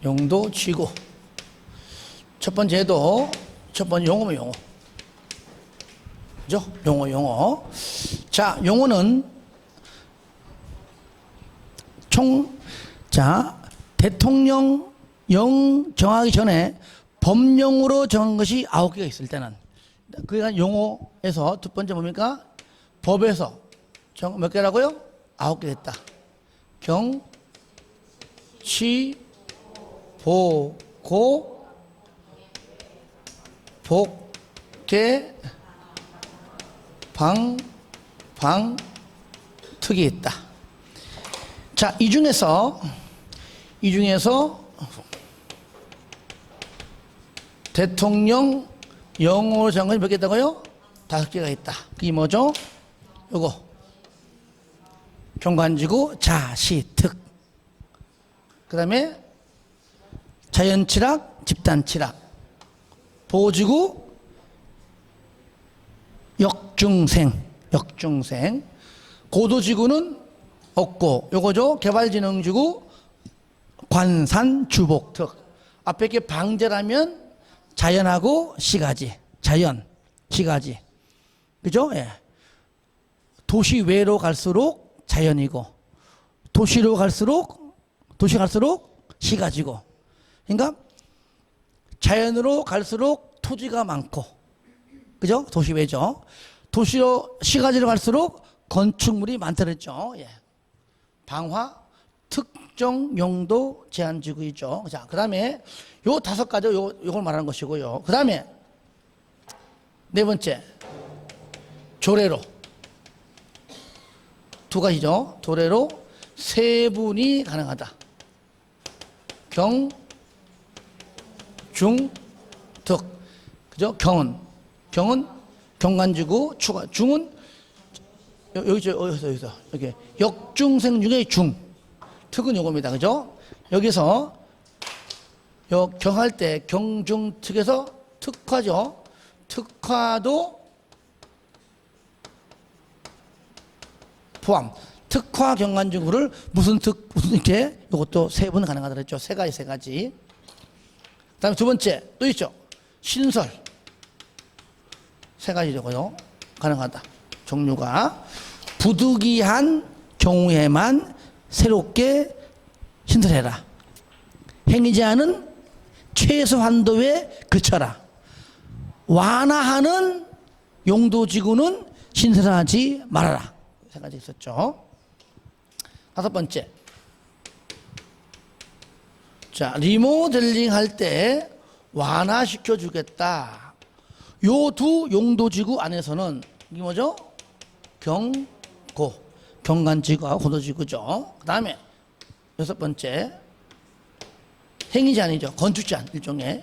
용도 지구. 첫 번째도 첫 번째 용어면 용어. 그죠? 용어. 자, 용어는 대통령 령 정하기 전에 법령으로 정한 것이 9개가 있을 때는, 그러니까 용어에서 두 번째 뭡니까? 법에서 몇 개라고요? 9개 됐다. 경, 시, 보, 고, 복, 개, 방, 특이 있다. 자, 이 중에서 대통령 영어로 정한 것이 몇 개 있다고요? 5개가 있다. 그게 뭐죠? 요거 경관지구, 자시특. 그 다음에 자연치락, 집단치락, 보호지구, 역중생. 고도지구는 없고 요거죠. 개발진흥지구, 관산주복특. 앞에 게 방제라면 자연하고 시가지. 시가지. 그죠? 예. 도시 외로 갈수록 자연이고, 도시 갈수록 시가지고. 그러니까 자연으로 갈수록 토지가 많고, 그죠? 도시 외죠. 시가지로 갈수록 건축물이 많다 그랬죠. 예. 방화, 특정 용도 제한지구이죠. 자, 그 다음에 요 5가지, 요걸 말하는 것이고요. 그 다음에 네 번째, 조례로. 2가지죠. 조례로 세분이 가능하다. 경, 중, 득. 그죠? 경은 경관지구, 중은 여기서 이렇게 역중생 중에 중. 특은 요겁니다. 그죠? 여기서 경할 때 경중특에서 특화죠. 특화도 포함. 특화 경관지구를 무슨 이렇게 이것도 3분 가능하다 그랬죠. 3가지. 그다음에 두 번째 또 있죠. 신설. 3가지고요. 가능하다. 종류가 부득이한 경우에만 새롭게 신설해라. 행하지 않은 최소 한도에 그쳐라. 완화하는 용도지구는 신설하지 말아라. 3가지 있었죠. 5번째. 자, 리모델링 할 때 완화시켜 주겠다. 요 2 용도지구 안에서는 이게 뭐죠? 경관지구하고 고도지구죠. 그 다음에 6번째, 행위제한이죠. 건축제한, 일종의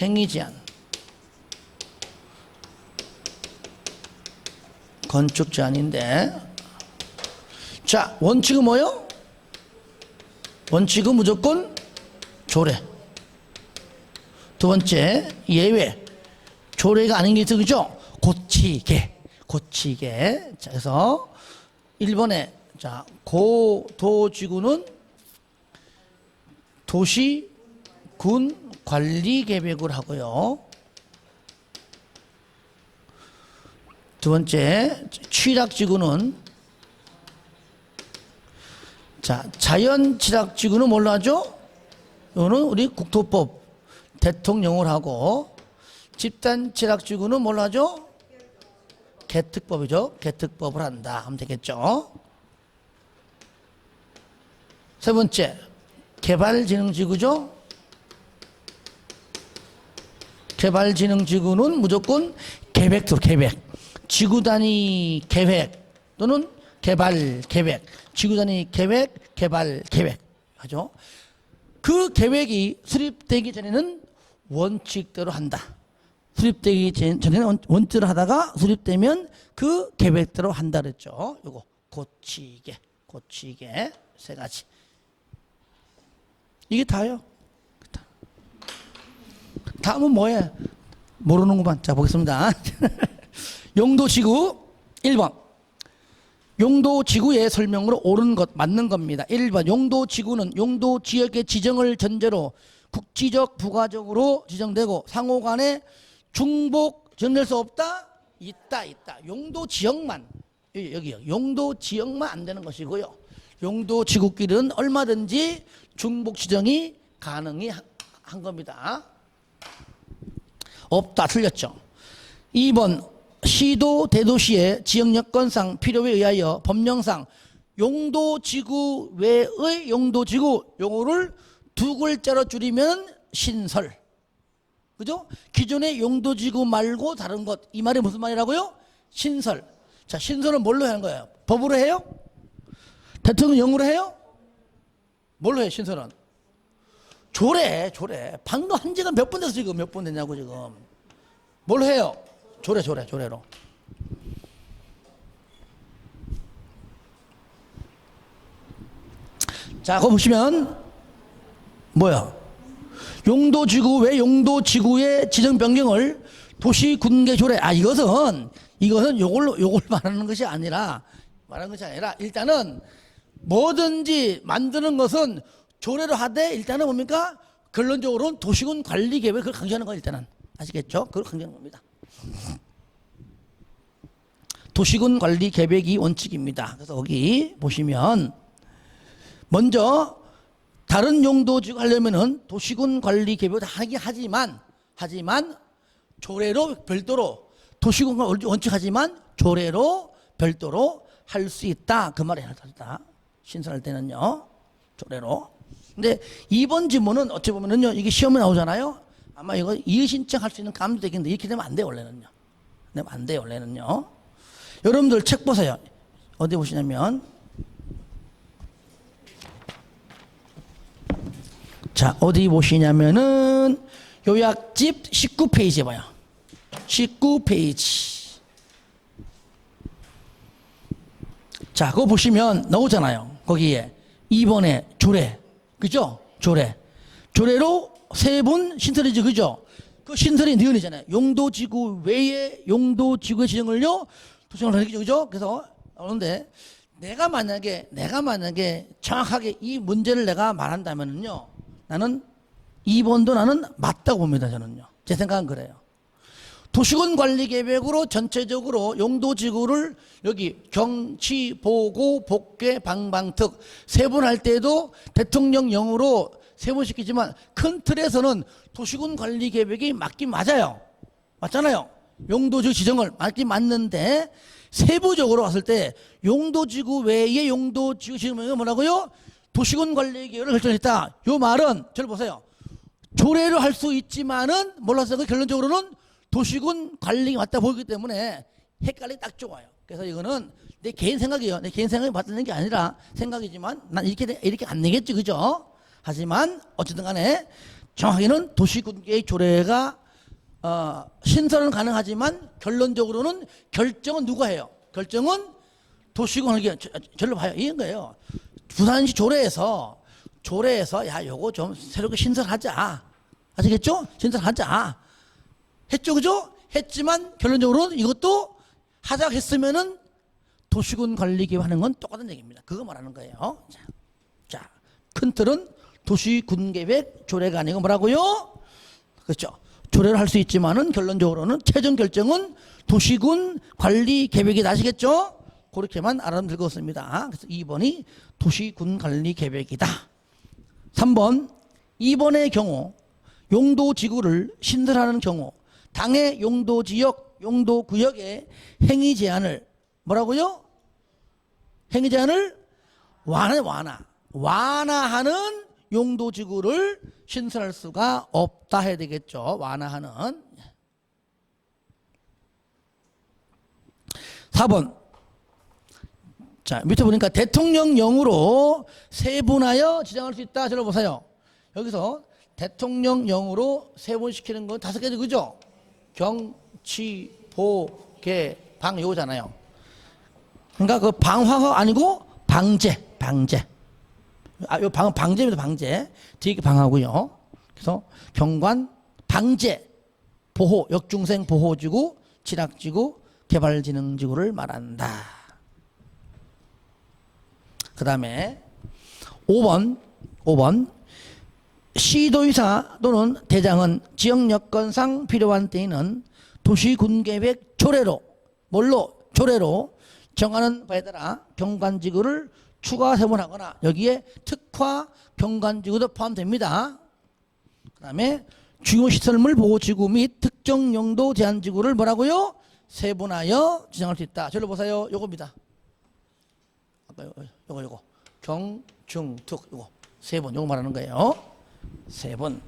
행위제한. 건축제한인데, 자, 원칙은 뭐요? 원칙은 무조건 조례. 두 번째, 예외. 조례가 아닌 게 있어, 그죠? 고치게. 자, 그래서 1번에, 자, 고도지구는 도시, 군 관리 계획을 하고요. 두 번째, 취락지구는, 자, 자연취락지구는 뭘로 하죠? 이거는 우리 국토법 대통령을 하고, 집단취락지구는 뭘로 하죠? 개특법이죠. 개특법을 한다 하면 되겠죠. 세 번째, 개발진흥지구죠. 개발진흥지구는 무조건 계획. 지구 단위 계획 또는 개발 계획. 지구 단위 계획, 개발 계획 하죠. 그 계획이 수립되기 전에는 원칙대로 한다. 수립되기 전에는 원칙대로 하다가 수립되면 그 계획대로 한다 그랬죠. 요거 고치게 3가지. 이게 다예요. 다음은 뭐예요? 모르는구만. 자, 보겠습니다. 용도지구 1번. 용도지구의 설명으로 옳은 것, 맞는 겁니다. 1번 용도지구는 용도지역의 지정을 전제로 국지적, 부가적으로 지정되고 상호간에 중복 지정될 수 없다? 있다. 용도지역만, 여기요. 용도지역만 안 되는 것이고요. 용도지구끼리는 얼마든지 중복 지정이 가능히 한 겁니다. 없다. 틀렸죠. 2번 시도 대도시의 지역여건상 필요에 의하여 법령상 용도지구 외의 용도지구 용어를 두 글자로 줄이면 신설. 그죠? 기존의 용도지구 말고 다른 것. 이 말이 무슨 말이라고요? 신설. 자, 신설은 뭘로 하는 거예요? 법으로 해요? 대통령령으로 해요? 뭘로 해요, 신설은? 조례. 방금 한 지가 몇 분 됐어, 지금. 몇 분 됐냐고, 지금. 뭘로 해요? 조례로. 자, 그거 보시면, 뭐야? 용도지구 외 용도지구의 지정 변경을 도시군계조례. 이것은 요걸 말하는 것이 아니라, 일단은 뭐든지 만드는 것은 조례로 하되, 일단은 뭡니까? 결론적으로는 도시군 관리 계획을 강조하는 거예요, 일단은. 아시겠죠? 그걸 강조하는 겁니다. 도시군 관리 계획이 원칙입니다. 그래서 거기 보시면 먼저 다른 용도지구 하려면은 도시군 관리 계획을 하긴 하지만 조례로 별도로 도시군 원칙하지만 조례로 별도로 할 수 있다. 그 말이 하다. 신설할 때는요. 조례로. 근데 이번 지문은 어찌 보면은요. 이게 시험에 나오잖아요. 아마 이거 이의 신청할 수 있는 감도 되겠는데 이렇게 되면 안 돼요, 원래는요. 안 돼요, 원래는요. 여러분들 책 보세요. 어디 보시냐면, 자, 어디 보시냐면은 요약집 19페이지에 봐요. 19페이지. 자, 그거 보시면 나오잖아요. 거기에 2번에 조례. 그죠? 조례로 세 분 신설이지, 그죠? 그 신설이 니은이잖아요. 용도지구 외에 용도지구의 지정을요, 도시군을 하겠죠, 그죠? 그래서, 그런데 내가 만약에 정확하게 이 문제를 내가 말한다면은요, 나는 2번도 나는 맞다고 봅니다, 저는요. 제 생각은 그래요. 도시군 관리 계획으로 전체적으로 용도지구를 여기 경치, 보고, 복괴, 방방특 세분할 때도 대통령령으로 세분시키지만 큰 틀에서는 도시군 관리 계획이 맞긴 맞아요. 맞잖아요. 용도지구 지정을 맞긴 맞는데 세부적으로 봤을 때 용도지구 외의 용도지구 지정이 뭐라고요? 도시군 관리 계획을 결정했다. 이 말은 저를 보세요. 조례로 할 수 있지만은 몰라서 결론적으로는 도시군 관리가 맞다 보이기 때문에 헷갈리기 딱 좋아요. 그래서 이거는 내 개인 생각이에요. 내 개인 생각이 맞는 게 아니라 생각이지만 난 이렇게 안 내겠지, 그죠? 하지만 어쨌든 간에 정확히는 도시군계획 조례가 신설은 가능하지만 결론적으로는 결정은 누가 해요? 결정은 도시군 관리 절로 봐요. 이런 거예요. 부산시 조례에서 야 요거 좀 새롭게 신설하자. 아시겠죠? 신설하자. 했죠, 그죠? 했지만 결론적으로는 이것도 하자고 했으면은 도시군 관리 계획 하는 건 똑같은 얘기입니다. 그거 말하는 거예요. 자, 큰 틀은 도시군 계획 조례가 아니고 뭐라고요? 그렇죠. 조례를 할 수 있지만은 결론적으로는 최종 결정은 도시군 관리 계획이 나시겠죠? 그렇게만 알아두면 될 것 같습니다. 그래서 2번이 도시군 관리 계획이다. 3번, 2번의 경우 용도지구를 신설하는 경우 당해 용도지역, 용도구역의 행위 제한을 뭐라고요? 행위 제한을 완화하는 용도지구를 신설할 수가 없다 해야 되겠죠. 완화하는. 4번. 자, 밑에 보니까 대통령령으로 세분하여 지정할 수 있다. 들어보세요. 여기서 대통령령으로 세분시키는 건 5개죠, 그죠? 경치, 보, 개, 방 요거잖아요. 그러니까 그 방화가 아니고 방제. 요 방제입니다, 방제. 뒤에 방하고요. 그래서 경관, 방제, 보호, 역중생 보호지구, 진학지구, 개발진흥지구를 말한다. 그 다음에 5번 시도의사 또는 대장은 지역 여건상 필요한 때에는 도시군계획 조례로 조례로 정하는 바에 따라 경관지구를 추가 세분하거나 여기에 특화 경관지구도 포함됩니다. 그 다음에 주요시설물 보호지구 및 특정 용도 제한지구를 뭐라고요? 세분하여 지정할 수 있다. 저를 보세요. 요겁니다. 아까 요거 경, 중, 특 요거 세 번 요거 말하는 거예요. 세 번.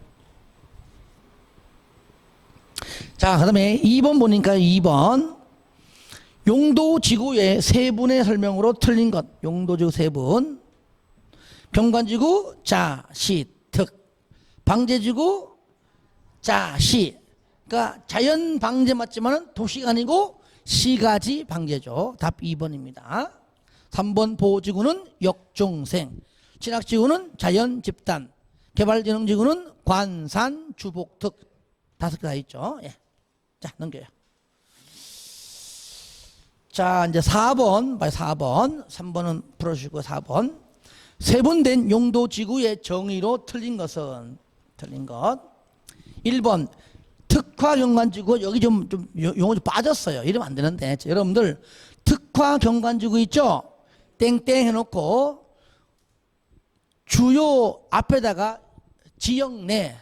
자, 그 다음에 2번 보니까 2번 용도지구의 세분의 설명으로 틀린 것. 용도지구 세분. 경관지구 자, 시, 특. 방제지구 자, 시. 그러니까 자연 방제 맞지만은 도시가 아니고 시가지 방제죠. 답 2번입니다. 3번 보호지구는 역종생. 진학지구는 자연 집단. 개발진흥지구는 관산 주복특. 5개가 있죠. 예. 자, 넘겨요. 자, 이제 4번, 3번은 풀어주시고 4번. 세분된 용도지구의 정의로 틀린 것. 1번, 특화경관지구, 여기 좀 용어 좀 빠졌어요. 이러면 안 되는데. 자, 여러분들, 특화경관지구 있죠? 땡땡 해놓고, 주요 앞에다가 지역 내,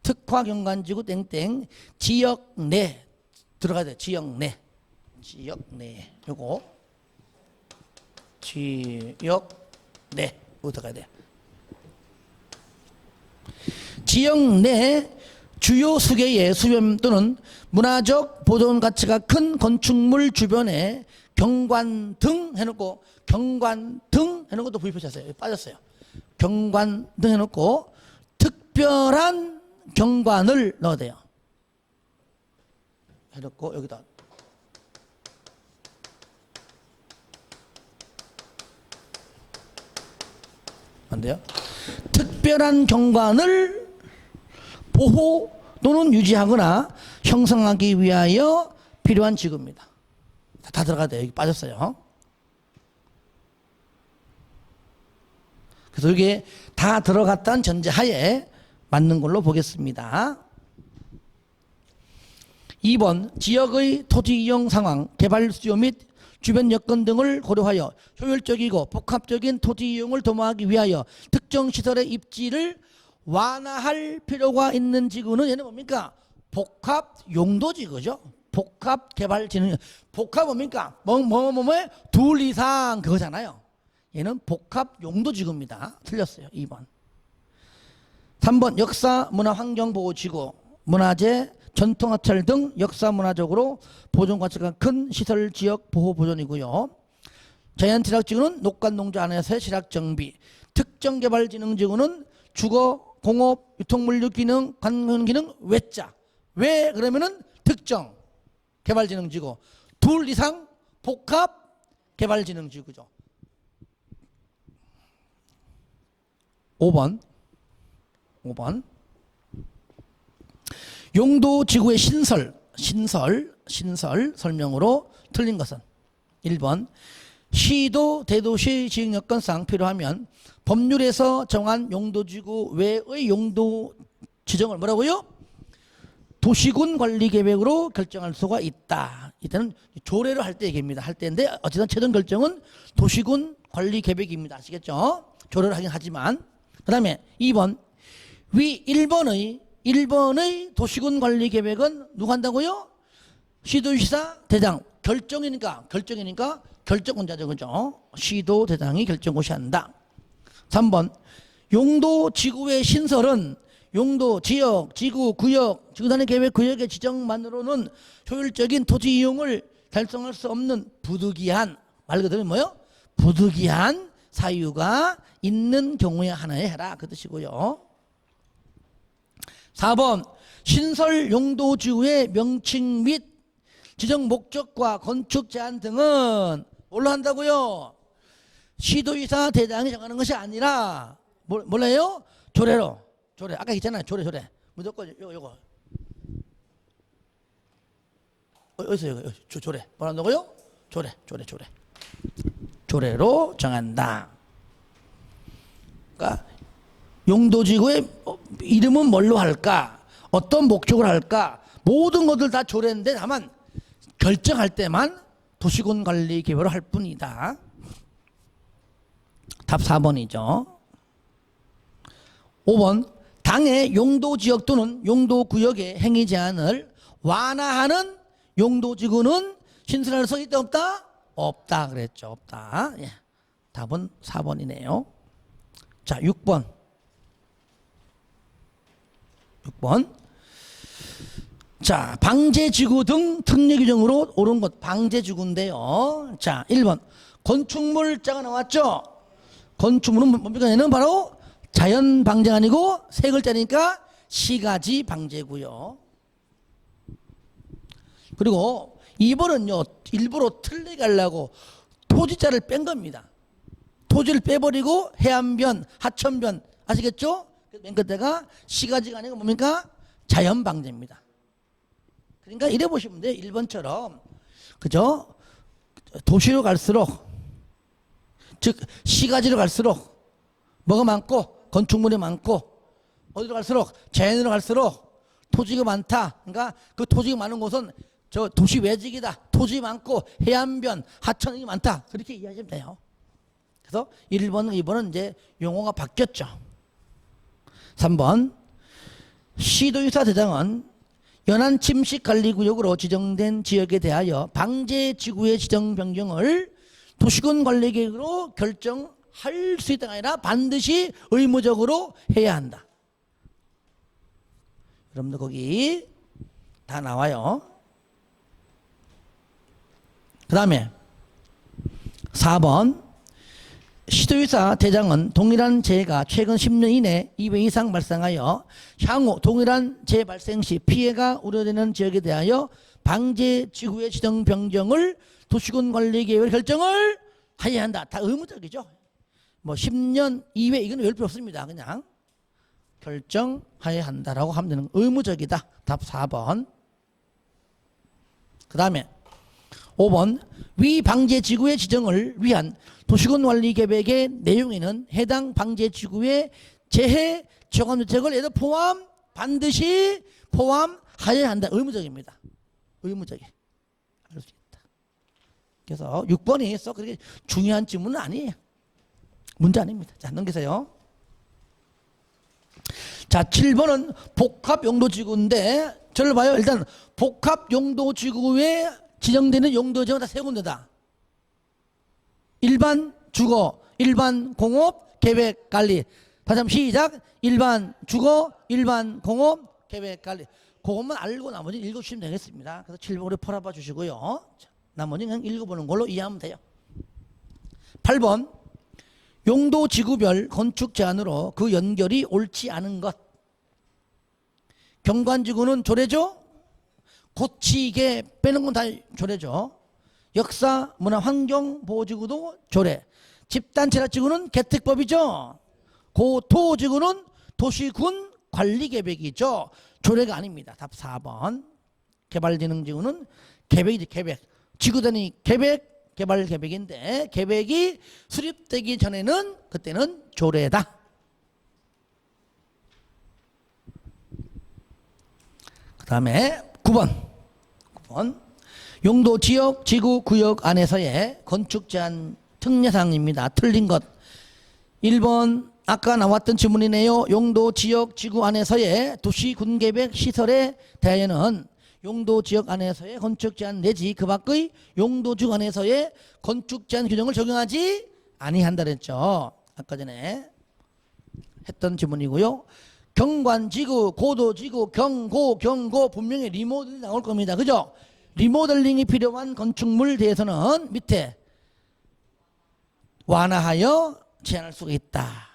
특화경관지구 땡땡, 지역 내, 들어가야 돼요. 지역 내. 요거. 지역 내. 이거 들어가야 돼요. 지역 내 주요 수계의 수변 또는 문화적 보존 가치가 큰 건축물 주변에 경관등 해놓고 경관등 해놓고 또 부입하셨어요. 빠졌어요. 경관등 해놓고 특별한 경관을 넣어야 돼요. 해놓고 여기다 안 돼요? 특별한 경관을 보호 또는 유지하거나 형성하기 위하여 필요한 지구입니다. 다 들어가야 돼요. 여기 빠졌어요. 그래서 이게 다 들어갔다는 전제하에 맞는 걸로 보겠습니다. 2번 지역의 토지 이용 상황, 개발 수요 및 주변 여건 등을 고려하여 효율적이고 복합적인 토지 이용을 도모하기 위하여 특정 시설의 입지를 완화할 필요가 있는 지구는 얘는 뭡니까? 복합 용도지구죠. 복합 개발 진흥. 복합 뭡니까? 둘 이상 그거잖아요. 얘는 복합 용도지구입니다. 틀렸어요. 2번. 3번 역사 문화 환경 보호 지구. 문화재 전통화철 등 역사 문화적으로 보존 가치가 큰 시설 지역 보호 보존이고요. 자연 진학지구는 녹간 농지 안에서의 진학 정비. 특정 개발 진흥 지구는 주거 공업, 유통물류 기능, 관광 기능 외자. 왜 그러면은 특정 개발진흥지구. 둘 이상 복합 개발진흥지구죠. 5번. 용도지구의 신설 설명으로 틀린 것은 1번 시도 대도시 지역 여건상 필요하면 법률에서 정한 용도지구 외의 용도 지정을 뭐라고요? 도시군 관리 계획으로 결정할 수가 있다. 이때는 조례를 할 때 얘기입니다. 할 때인데 어쨌든 최종 결정은 도시군 관리 계획입니다. 아시겠죠? 조례를 하긴 하지만. 그 다음에 2번 위 1번의 도시군 관리 계획은 누가 한다고요? 시도지사 대장. 결정이니까 결정권자죠. 그죠? 시도대장이 결정고시 한다. 3번 용도지구의 신설은 용도, 지역, 지구, 구역, 지구단위 계획 구역의 지정만으로는 효율적인 토지 이용을 달성할 수 없는 부득이한, 말 그대로 뭐요? 부득이한 사유가 있는 경우에 하나에 해라. 그 뜻이고요. 4번 신설 용도지구의 명칭 및 지정 목적과 건축 제한 등은 뭘로 한다고요? 시도지사 대장이 정하는 것이 아니라 몰라요? 조례로. 조례. 아까 있잖아요. 조례. 무조건 요거. 어디서 이거 조례. 뭐 한다고요? 조례. 조례로 정한다. 그러니까 용도지구의 이름은 뭘로 할까? 어떤 목적으로 할까? 모든 것들 다 조례인데 다만 결정할 때만 도시군관리계획으로 할 뿐이다. 답 4번이죠. 5번 당의 용도지역 또는 용도구역의 행위 제한을 완화하는 용도지구는 신설할 수 있다 없다? 없다 그랬죠. 없다. 예. 답은 4번이네요. 자, 6번. 자, 방제지구 등 특례규정으로 옳은 것 방제지구인데요. 자, 1번 건축물자가 나왔죠. 건축물은 뭡니까? 얘는 바로 자연방제가 아니고 세 글자니까 시가지 방제고요. 그리고 2번은요 일부러 틀리게 하려고 토지자를 뺀 겁니다. 토지를 빼버리고 해안변, 하천변 아시겠죠? 맨 끝에가 시가지가 아니고 뭡니까? 자연방제입니다. 그러니까 이래 보시면 돼요. 1번처럼 그죠? 도시로 갈수록 즉 시가지로 갈수록 뭐가 많고 건축물이 많고 어디로 갈수록 자연으로 갈수록 토지가 많다. 그러니까 그 토지가 많은 곳은 저 도시 외직이다. 토지 많고 해안변, 하천이 많다. 그렇게 이해하시면 돼요. 그래서 1번, 2번은 이제 용어가 바뀌었죠. 3번 시도의사 대장은 연안 침식관리구역으로 지정된 지역에 대하여 방제지구의 지정 변경을 도시군관리계획으로 결정할 수 있다가 아니라 반드시 의무적으로 해야 한다. 여러분들 거기 다 나와요. 그 다음에 4번 시도의사 대장은 동일한 재해가 최근 10년 이내 2회 이상 발생하여 향후 동일한 재해 발생 시 피해가 우려되는 지역에 대하여 방제지구의 지정 변경을 도시군관리계획 결정을 해야 한다. 다 의무적이죠. 뭐 10년 이외 이건 열 필요 없습니다. 그냥 결정해야 한다라고 하면 되는 의무적이다. 답 4번. 그 다음에 5번 위 방제지구의 지정을 위한 도시군관리계획의 내용에는 해당 방제지구의 재해 저감대책을 얘도 반드시 포함하여야 한다. 의무적입니다. 의무적이. 알 수 있다. 그래서 6번이 썩 그렇게 중요한 질문은 아니에요. 문제 아닙니다. 자, 넘기세요. 자, 7번은 복합용도지구인데 저를 봐요. 일단 복합용도지구에 지정되는 용도지구가 다 세 군데다. 일반 주거, 일반 공업, 계획 관리. 다시 한번 시작. 일반 주거, 일반 공업, 계획 관리. 그것만 알고 나머지 읽어주시면 되겠습니다. 그래서 7번으로 풀어봐 주시고요. 자, 나머지는 그냥 읽어보는 걸로 이해하면 돼요. 8번 용도지구별 건축 제한으로 그 연결이 옳지 않은 것. 경관지구는 조례죠. 고치게 빼는 건 다 조례죠. 역사, 문화, 환경 보호지구도 조례. 집단체납지구는 개특법이죠. 고토지구는 도시군 관리계획이죠. 조례가 아닙니다. 답 4번. 개발진흥지구는 계획이지. 계획. 지구단위 계획, 개발계획인데 계획이 수립되기 전에는 그때는 조례다. 그 다음에 9번 용도 지역, 지구, 구역 안에서의 건축 제한 특례사항입니다. 틀린 것 1번 아까 나왔던 질문이네요. 용도 지역, 지구 안에서의 도시 군계획 시설에 대하여는 용도 지역 안에서의 건축 제한 내지 그 밖의 용도 지구 안에서의 건축 제한 규정을 적용하지 아니한다 그랬죠. 아까 전에 했던 질문이고요. 경관지구, 고도지구, 경고 분명히 리모델링 나올 겁니다. 그죠? 리모델링이 필요한 건축물 대해서는 밑에 완화하여 제한할 수가 있다.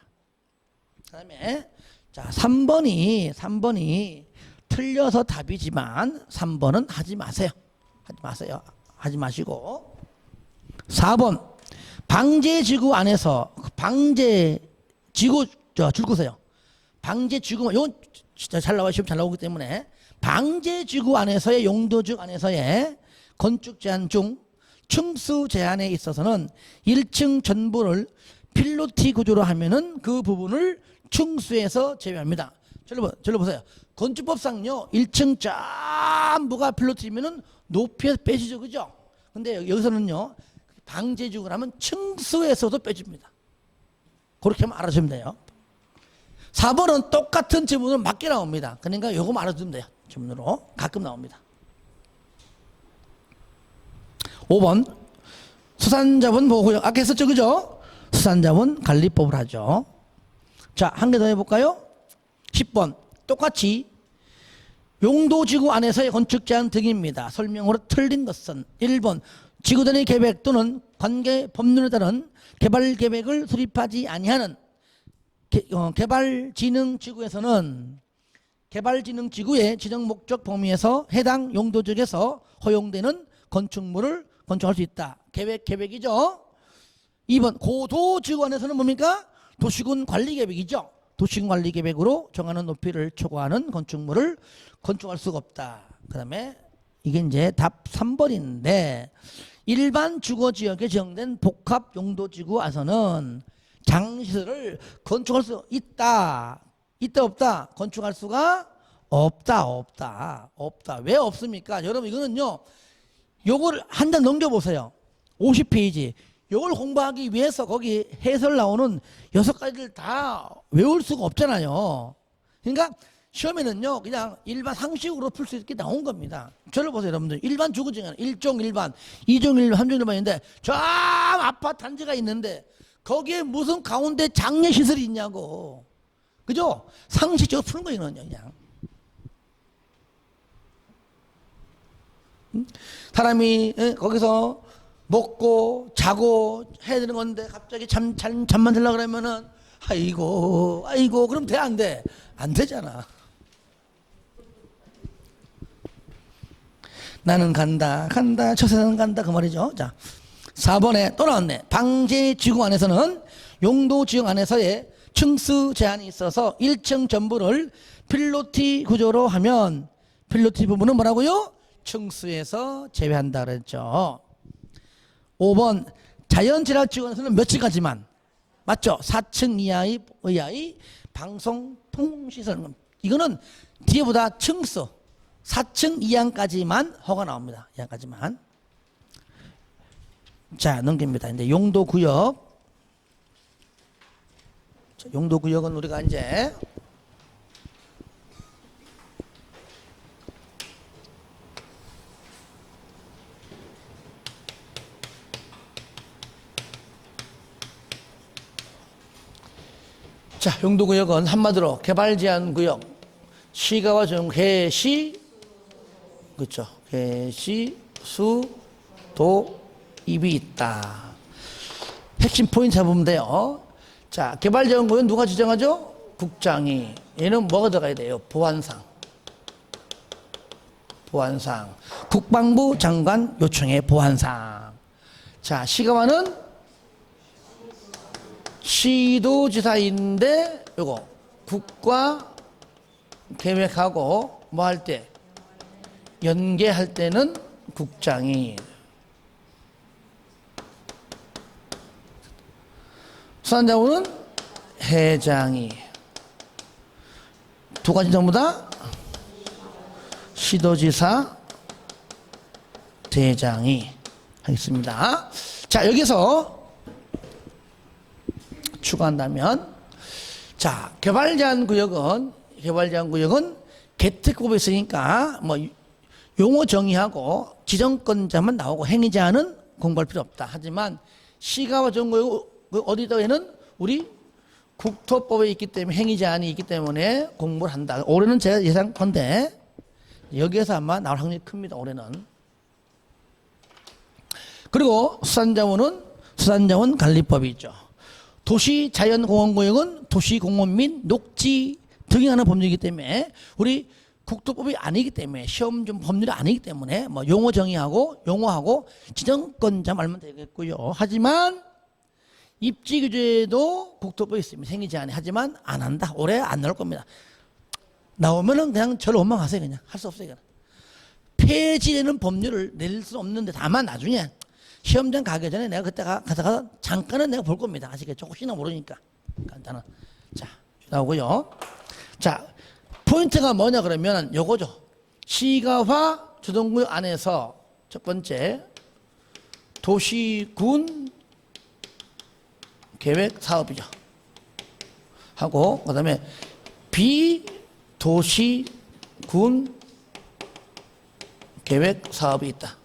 그 다음에 자 3번이 틀려서 답이지만 3번은 하지 마세요. 하지 마시고 4번 방제지구 안에서 방제지구 줄 거세요. 방제지구 이건 진짜 잘 나와요. 시험 잘 나오기 때문에 방제지구 안에서의 용도지구 안에서의 건축 제한 중 층수 제한에 있어서는 1층 전부를 필로티 구조로 하면은 그 부분을 층수에서 제외합니다. 절로 보세요. 건축법상요 1층 전부가 필로티면은 높이에서 빼지죠, 그죠? 근데 여기서는요 방제지구를 하면 층수에서도 빼줍니다. 그렇게 하면 알아주면 돼요. 4번은 똑같은 지문으로 맞게 나옵니다. 그러니까 요거 알아주면 돼요. 지문으로 가끔 나옵니다. 5번 수산자본 보호구역 아까 했었죠, 그죠? 수산자본 관리법을 하죠. 자, 한 개 더 해볼까요? 10번 똑같이 용도지구 안에서의 건축 제한 등입니다. 설명으로 틀린 것은 1번 지구단위 계획 또는 관계 법률에 따른 개발 계획을 수립하지 아니하는 개발진흥지구에서는 개발진흥지구의 지정 목적 범위에서 해당 용도지역에서 허용되는 건축물을 건축할 수 있다. 계획이죠. 2번 고도지구 안에서는 뭡니까? 도시군 관리계획이죠. 도시군 관리계획으로 정하는 높이를 초과하는 건축물을 건축할 수가 없다. 그 다음에 이게 이제 답 3번인데 일반 주거지역에 지정된 복합용도지구 안에서는 장시설을 건축할 수 있다. 있다 없다? 건축할 수가 없다. 왜 없습니까? 여러분 이거는요. 요걸 한 장 넘겨보세요. 50페이지. 요걸 공부하기 위해서 거기 해설 나오는 6가지를 다 외울 수가 없잖아요. 그러니까 시험에는요 그냥 일반 상식으로 풀 수 있게 나온 겁니다. 저를 보세요 여러분들. 일반 주거지역은 1종 일반, 2종 일반, 3종 일반인데 저 아파트 단지가 있는데 거기에 무슨 가운데 장려시설이 있냐고. 그죠? 상식적으로 푸는 거예요 이거는요 그냥. 사람이 거기서 먹고 자고 해야 되는 건데 갑자기 잠만 들려고 그러면은 아이고 그럼 돼 안 돼? 안 되잖아. 나는 간다 저 세상 간다 그 말이죠. 자 4번에 또 나왔네. 방제지구 안에서는 용도지역 안에서의 층수 제한이 있어서 1층 전부를 필로티 구조로 하면 필로티 부분은 뭐라고요? 층수에서 제외한다 그랬죠. 5번 자연질환지구에서는 몇 층까지만 맞죠? 4층 이하의 방송통시설 이거는 뒤에보다 층수 4층 이하까지만 허가 나옵니다. 이하까지만. 자 넘깁니다. 이제 용도구역. 용도구역은 우리가 이제 자, 용도구역은 한마디로 개발제한구역, 시가와 정, 개시, 그렇죠. 개시, 수, 도, 입이 있다. 핵심 포인트 잡으면 돼요. 자, 개발제한구역 누가 지정하죠? 국장이. 얘는 뭐가 들어가야 돼요? 보안상. 국방부 장관 요청의 보안상. 자, 시가와는 시도지사인데 요거 국가 계획하고 뭐 할 때 연계할 때는 국장이, 수산자원은 회장이, 두 가지 전부 다 시도지사 대장이 하겠습니다. 자 여기서 추가한다면 자 개발제한구역은 개특법에 있으니까 뭐 용어 정의하고 지정권자만 나오고 행위제한은 공부할 필요 없다. 하지만 시가와 정구역 어디다에는 우리 국토법에 있기 때문에 행위제한이 있기 때문에 공부를 한다. 올해는 제가 예상컨대 여기에서 아마 나올 확률이 큽니다. 올해는. 그리고 수산자원 관리법이 있죠. 도시자연공원구역은 도시공원 및 녹지 등에 관한 법률이기 때문에 우리 국토법이 아니기 때문에 시험 좀 법률이 아니기 때문에 뭐 용어 정의하고 용어하고 지정권자 말면 되겠고요. 하지만 입지 규제도 국토법에 있습니다. 생기제한이. 하지만 안 한다. 올해 안 나올 겁니다. 나오면은 그냥 저를 원망하세요. 그냥 할 수 없어요. 폐지되는 법률을 낼 수 없는데 다만 나중에 시험장 가기 전에 내가 그때 가다가 잠깐은 내가 볼 겁니다. 아시겠죠? 혹시나 모르니까. 간단한. 자, 나오고요. 자, 포인트가 뭐냐 그러면 요거죠. 시가화 주동구역 안에서 첫 번째 도시군 계획 사업이죠. 하고 그다음에 비도시군 계획 사업이 있다.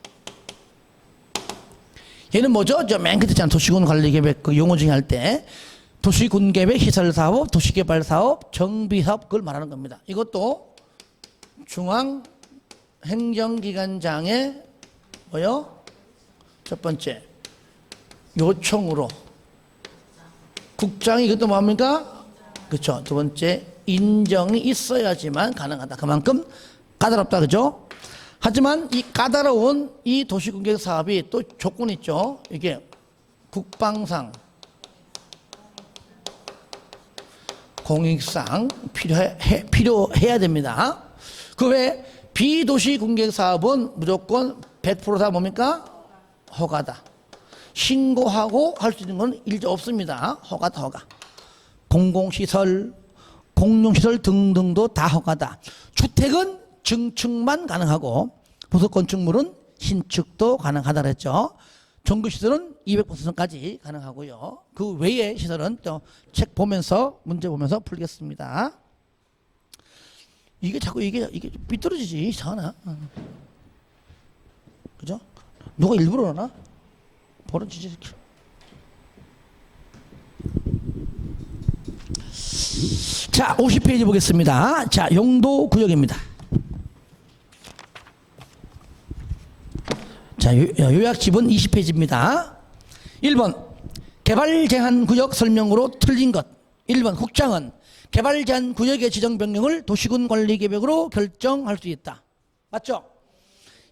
얘는 뭐죠? 저 맨 끝에 있잖아. 도시군 관리 계획 그 용어 중에 할 때 도시군 계획 시설 사업, 도시개발 사업, 정비 사업 그걸 말하는 겁니다. 이것도 중앙 행정기관장의 뭐요? 첫 번째 요청으로 국장이 이것도 뭡니까? 그렇죠. 두 번째 인정이 있어야지만 가능하다. 그만큼 까다롭다. 그죠? 하지만 이 까다로운 이 도시군계획 사업이 또 조건이 있죠. 이게 국방상 공익상 필요해야 됩니다. 그 외에 비도시군계획 사업은 무조건 100% 다 뭡니까? 허가다. 신고하고 할 수 있는 건 일조 없습니다. 허가다, 허가. 공공시설, 공용시설 등등도 다 허가다. 주택은 증축만 가능하고 부속 건축물은 신축도 가능하다 그랬죠. 정규시설은 200%까지 가능하고요. 그 외의 시설은 또 책 보면서 문제 보면서 풀겠습니다. 이게 자꾸 이게 삐뚤어지지 이상하나? 그죠? 누가 일부러 하나? 버릇지지. 자, 50페이지 보겠습니다. 자, 용도구역입니다. 자, 요약집은 20페이지입니다. 1번 개발제한구역 설명으로 틀린 것. 1번 국장은 개발제한구역의 지정 변경을 도시군 관리계획으로 결정할 수 있다. 맞죠?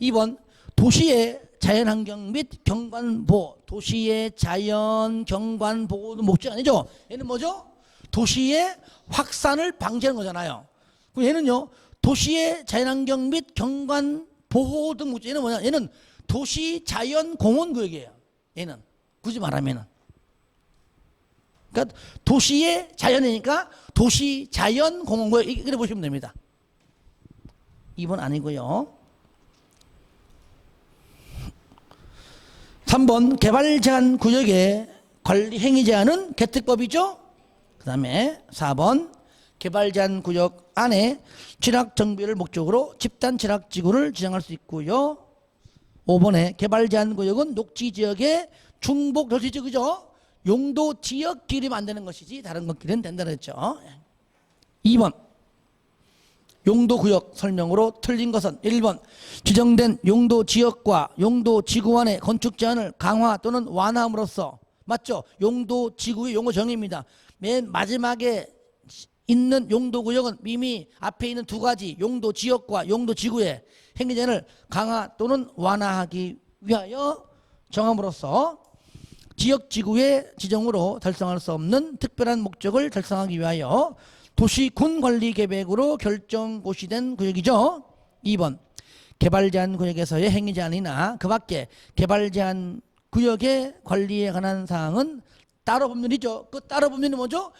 2번 도시의 자연환경 및 경관보호. 도시의 자연 경관보호는 목적 아니죠? 얘는 뭐죠? 도시의 확산을 방지하는 거잖아요. 그럼 얘는요 도시의 자연환경 및 경관보호 등 목적. 얘는 뭐냐? 얘는 도시 자연공원구역이에요. 얘는 굳이 말하면은 그러니까 도시의 자연이니까 도시 자연공원구역 이렇게 보시면 됩니다. 2번 아니고요. 3번 개발 제한 구역의 관리 행위 제한은 개특법이죠. 그 다음에 4번 개발 제한 구역 안에 취락 정비를 목적으로 집단 취락 지구를 지정할 수 있고요. 5번에 개발 제한 구역은 녹지 지역의 중복 도시지 그죠? 용도 지역끼리만 안 되는 것이지 다른 것끼리는 된다고 했죠. 2번 용도구역 설명으로 틀린 것은 1번 지정된 용도지역과 용도지구안의 건축 제한을 강화 또는 완화함으로써 맞죠? 용도지구의 용어 정의입니다. 맨 마지막에 있는 용도구역은 이미 앞에 있는 두 가지 용도지역과 용도지구의 행위 제한을 강화 또는 완화하기 위하여 정함으로써 지역지구의 지정으로 달성할 수 없는 특별한 목적을 달성하기 위하여 도시군관리계획으로 결정고시된 구역이죠. 2번 개발제한구역에서의 행위제한이나 그 밖에 개발제한구역의 관리에 관한 사항은 따로 법률이죠. 그 따로 법률은 뭐죠?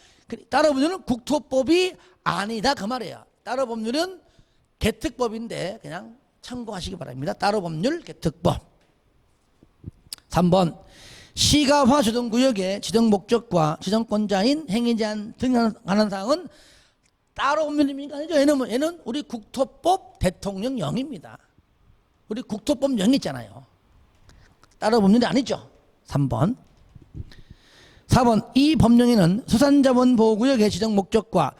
따로 법률은 국토법이 아니다 그 말이에요. 따로 법률은 개특법인데 그냥 참고하시기 바랍니다. 따로 법률 개특법. 3번 시가화 주동구역의 지정 목적과 지정권자인 행위제한 등에 관한 사항은 따로 법률입니까? 아니죠. 얘는 우리 국토법 대통령령입니다. 우리 국토법 령 있잖아요. 따로 법률이 아니죠. 3번. 4번 이 법령에는 수산자원보호구역의 지정 목적과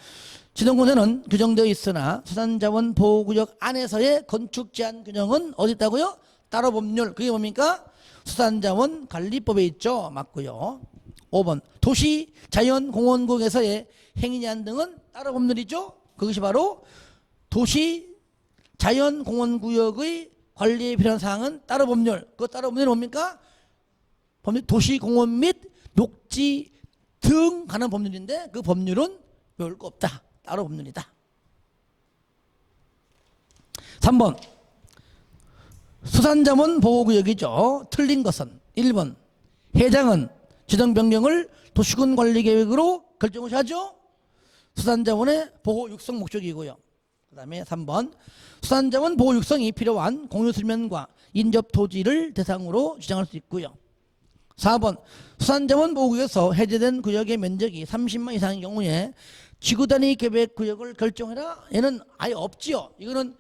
지정권자는 규정되어 있으나 수산자원보호구역 안에서의 건축 제한 규정은 어디 있다고요? 따로 법률. 그게 뭡니까? 수산자원관리법에 있죠. 맞고요. 5번 도시 자연공원구역에서의 행위제한 등은 따로 법률이죠. 그것이 바로 도시 자연공원구역의 관리에 필요한 사항은 따로 법률. 그 따로 법률은 뭡니까? 법률 도시공원 및 녹지 등 관한 법률인데 그 법률은 외울 거 없다. 따로 법률이다. 3번 수산자원 보호구역이죠. 틀린 것은 1번 회장은 지정 변경을 도시군 관리 계획으로 결정을 하죠. 수산자원의 보호 육성 목적이고요. 그 다음에 3번 수산자원 보호 육성이 필요한 공유 수면과 인접 토지를 대상으로 지정할 수 있고요. 4번 수산자원 보호구역에서 해제된 구역의 면적이 30만 이상인 경우에 지구단위 계획 구역을 결정해라. 얘는 아예 없지요. 이거는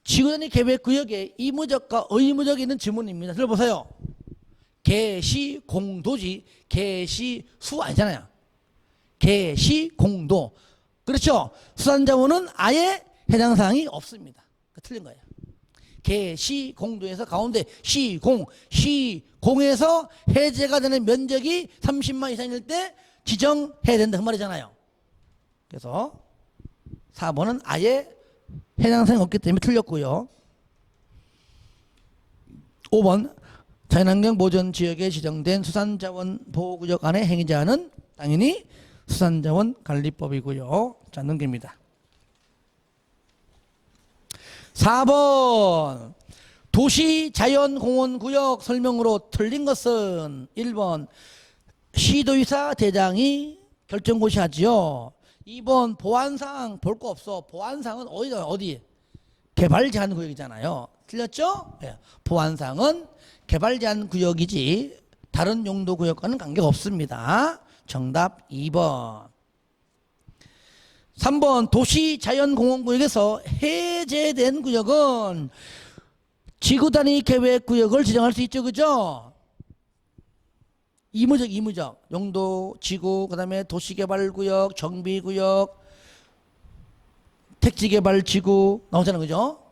지구단위 계획 구역에 이무적과 의무적이 있는 지문입니다. 들어보세요. 개시 공도지 개시 수 아니잖아요. 개시 공도. 그렇죠. 수산자원은 아예 해당 사항이 없습니다. 틀린 거예요. 개시 공도에서 가운데 시공에서 해제가 되는 면적이 30만 이상일 때 지정해야 된다 그 말이잖아요. 그래서 4번은 아예 해당 사항이 없기 때문에 틀렸고요. 5번 자연환경 보전 지역에 지정된 수산자원 보호구역 안에 행위자는 당연히 수산자원 관리법이고요. 자, 넘깁니다. 4번 도시자연공원구역 설명으로 틀린 것은 1번 시도의사 대장이 결정고시 하지요. 2번 보안사항 볼 거 없어. 보안사항은 어디? 개발 제한 구역이잖아요. 틀렸죠? 네. 보안사항은 개발 제한 구역이지 다른 용도 구역과는 관계가 없습니다. 정답 2번. 3번 도시자연공원구역에서 해제된 구역은 지구단위 계획구역을 지정할 수 있죠. 그죠? 이무적 용도 지구 그 다음에 도시개발구역 정비구역 택지개발지구 나오잖아요. 그죠?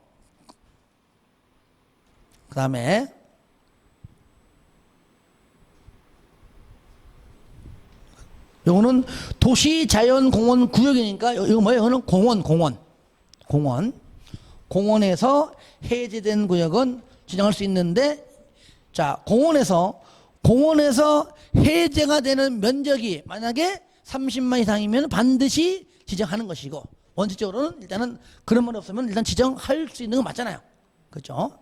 그 다음에 요거는 도시자연공원구역이니까 이거 뭐예요? 이거는 공원에서 해제된 구역은 지정할 수 있는데, 자, 공원에서 해제가 되는 면적이 만약에 30만 이상이면 반드시 지정하는 것이고, 원칙적으로는 일단은 그런 말이 없으면 일단 지정할 수 있는 건 맞잖아요. 그렇죠?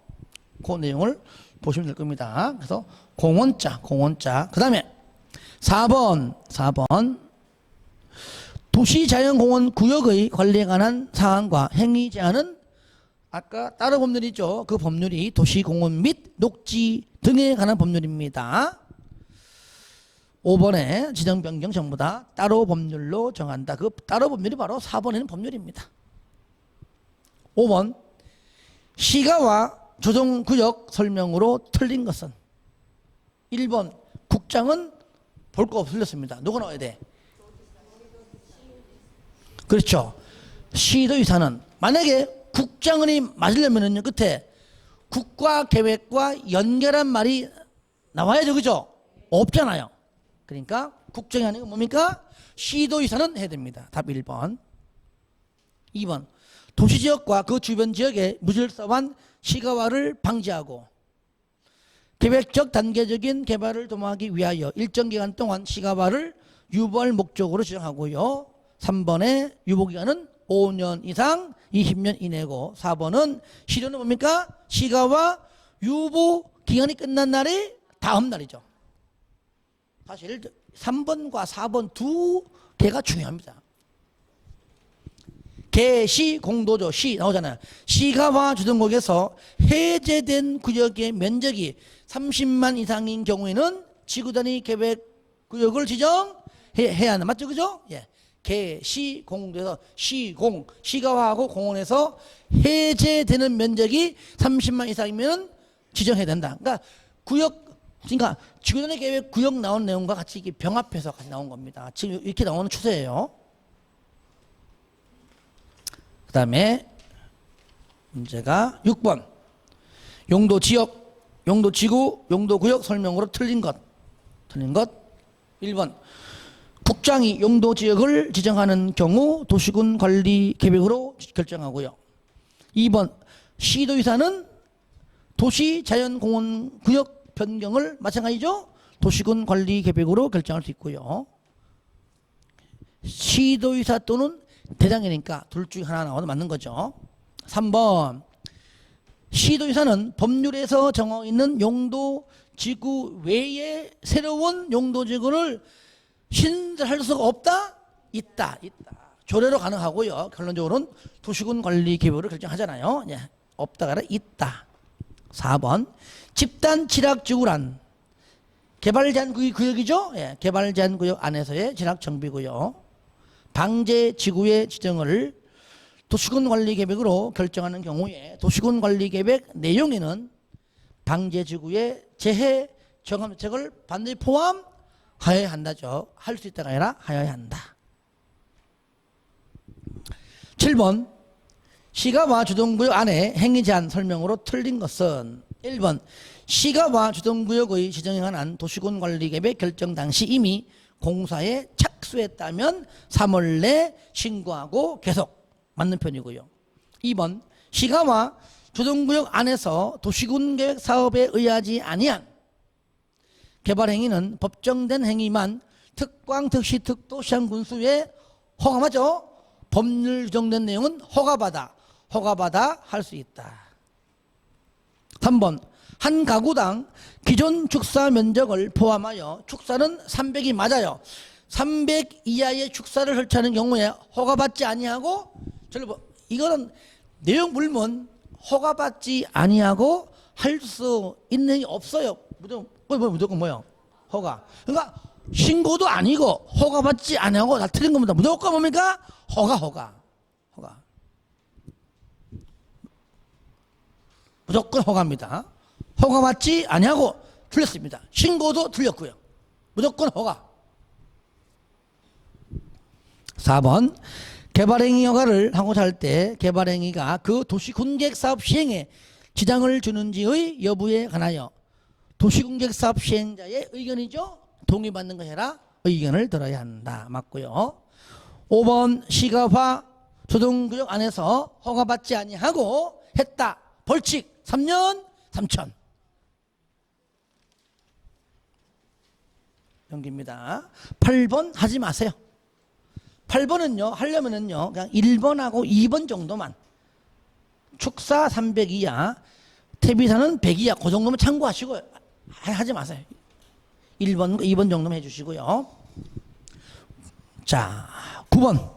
그 내용을 보시면 될 겁니다. 그래서 공원자. 그 다음에 4번 도시자연공원 구역의 관리에 관한 사항과 행위 제한은 아까 따로 법률이 있죠. 그 법률이 도시공원 및 녹지 등에 관한 법률입니다. 5번에 지정 변경 전부 다 따로 법률로 정한다. 그 따로 법률이 바로 4번에 있는 법률입니다. 5번 시가와 조정구역 설명으로 틀린 것은 1번 국장은 볼 거 없이 틀렸습니다. 누가 나와야 돼? 그렇죠. 시도의사는 만약에 국장은이 맞으려면요 끝에 국가 계획과 연결한 말이 나와야죠. 그죠? 없잖아요. 그러니까 국정이 아니고 뭡니까? 시도의사는 해야 됩니다. 답 1번. 2번 도시지역과 그 주변 지역에 무질서한 시가화를 방지하고 계획적 단계적인 개발을 도모하기 위하여 일정 기간 동안 시가화를 유보할 목적으로 지정하고요. 3번의 유보기간은 5년 이상 20년 이내고, 4번은 실효는 뭡니까? 시가화 유보기간이 끝난 날이 다음 날이죠. 사실 3번과 4번 두 개가 중요합니다. 개시 공도죠. 시 나오잖아요. 시가화 주둔국에서 해제된 구역의 면적이 30만 이상인 경우에는 지구단위 계획 구역을 지정해야 하는, 맞죠? 그죠? 예. 개시 공도에서 시가화하고 공원에서 해제되는 면적이 30만 이상이면 지정해야 된다. 그러니까 지구단위 계획 구역 나온 내용과 같이 이게 병합해서 같이 나온 겁니다. 지금 이렇게 나오는 추세예요. 그 다음에 문제가 6번 용도 지역, 용도 지구, 용도 구역 설명으로 틀린 것 1번 국장이 용도 지역을 지정하는 경우 도시군 관리 계획으로 결정하고요. 2번 시도의사는 도시자연공원 구역 변경을 마찬가지죠. 도시군 관리 계획으로 결정할 수 있고요. 시도의사 또는 대장이니까 둘 중에 하나 나와도 맞는 거죠. 3번 시도의사는 법률에서 정하고 있는 용도 지구 외에 새로운 용도지구를 신설할 수가 없다? 있다. 조례로 가능하고요. 결론적으로는 도시군 관리 계획으로 결정하잖아요. 예, 없다가 아니라 있다. 4번 집단 취락지구란 개발 제한 구역이죠. 예, 개발 제한 구역 안에서의 진학 정비고요. 방제 지구의 지정을 도시군 관리 계획으로 결정하는 경우에 도시군 관리 계획 내용에는 방제 지구의 재해 정화 대책을 반드시 포함하여야 한다죠. 할 수 있다가 아니라 하여야 한다. 7번 시가와 주동구역 안에 행위 제한 설명으로 틀린 것은 1번 시가와 주동구역의 지정에 관한 도시군 관리 계획 결정 당시 이미 공사에 착수했다면 3월 내 신고하고 계속 맞는 편이고요. 2번 시가와 주동구역 안에서 도시군 계획 사업에 의하지 아니한 개발 행위는 법정된 행위만 특광, 특시, 특도, 시한 군수에 허가하죠. 법률 규정된 내용은 허가받아 할 수 있다. 3번 한 가구당 기존 축사 면적을 포함하여 축사는 300이 맞아요. 300 이하의 축사를 설치하는 경우에 허가받지 아니하고 이거는 내용 물면 허가받지 아니하고 할 수 있는 게 없어요. 무조건 뭐요? 허가. 그러니까 신고도 아니고 허가받지 아니하고 다 틀린 겁니다. 무조건 뭡니까? 허가. 무조건 허가입니다. 허가받지 아니하고 틀렸습니다. 신고도 틀렸고요. 무조건 허가. 4번 개발행위 허가를 하고자 할 때 개발행위가 그 도시군계획사업 시행에 지장을 주는지의 여부에 관하여 도시군계획사업 시행자의 의견이죠. 동의받는 것이 아니라 의견을 들어야 한다. 맞고요. 5번 시가화 조동구역 안에서 허가받지 아니하고 했다. 벌칙 3년 3천. 연기입니다. 8번 하지 마세요. 8번은요 하려면은요 그냥 1번하고 2번 정도만 축사 300 이하 태비사는 100 이하 그 정도만 참고하시고 하지 마세요. 1번 2번 정도만 해주시고요. 자 9번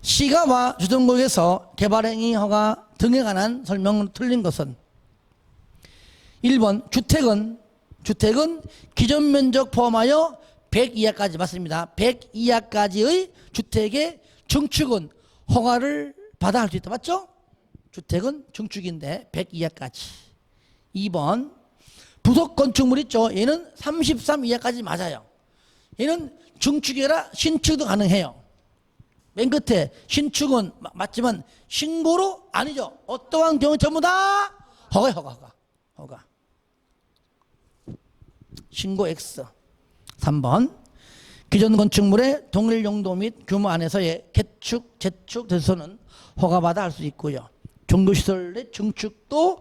시가와 주동구역에서 개발행위 허가 등에 관한 설명은 틀린 것은 1번 주택은 기존 면적 포함하여 100 이하까지 맞습니다. 100 이하까지의 주택의 증축은 허가를 받아 할 수 있다. 맞죠? 주택은 증축인데 100 이하까지. 2번 부속 건축물 있죠. 얘는 33 이하까지 맞아요. 얘는 증축이 아니라 신축도 가능해요. 맨 끝에 신축은 맞지만 신고로 아니죠. 어떠한 경우 전부 다 허가. 신고 X. 3번 기존 건축물의 동일 용도 및 규모 안에서의 개축, 재축, 대소는 허가받아 할 수 있고요. 종교시설 내 증축도